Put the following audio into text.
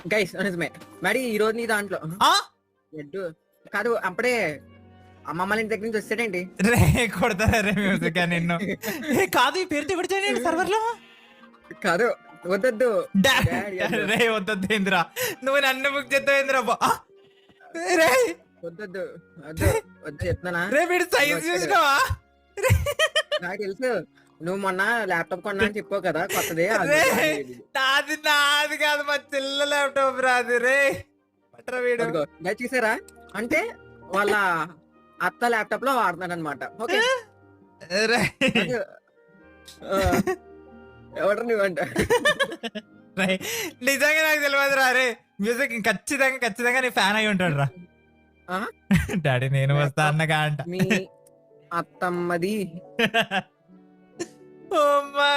Guys నిజమే మరి ఈ రోజు నీ దాంట్లో ఆ ఎడ్డు కాదు అప్పుడే అమ్మమ్మ ఇంటి దగ్గర నుంచి వచ్చాడేంటి రే కొడతారా రే మ్యూజిక్ నిన్ను ఏ కాదు ఈ పేరుతో కూడా చేయండి సర్వర్ లో కాదు వద్దొద్దు డాడీ వద్దు. రే వద్దొద్దు ఏంద్రా నువ్వు నన్ను బుక్ చేస్తావు ఏంద్రా రే వద్దొద్దు వద్దు వద్దు చెప్తానా రే వీడు సైజ్ చూసినావా నాకు తెలుసు నువ్వు మొన్న ల్యాప్టాప్ కొన్నా అని చెప్పావు కదా కొత్తది రే నాది కాదు మా చెల్ల ల్యాప్టాప్ రాదు రే పట్రా వీడు చూసారా అంటే వాళ్ళ అత్త ల్యాప్టాప్ లో వాడుతున్నాడు అనమాట ఓకే రే ఎవరు నువ్వంట రే నిజంగా నాకు తెలియదు రా రే మ్యూజిక్ ఖచ్చితంగా నీ ఫ్యాన్ అయి ఉంటాడు రా డాడీ నేను వస్తా అన్నగా అంట మీ అత్తమ్మది అమ్మా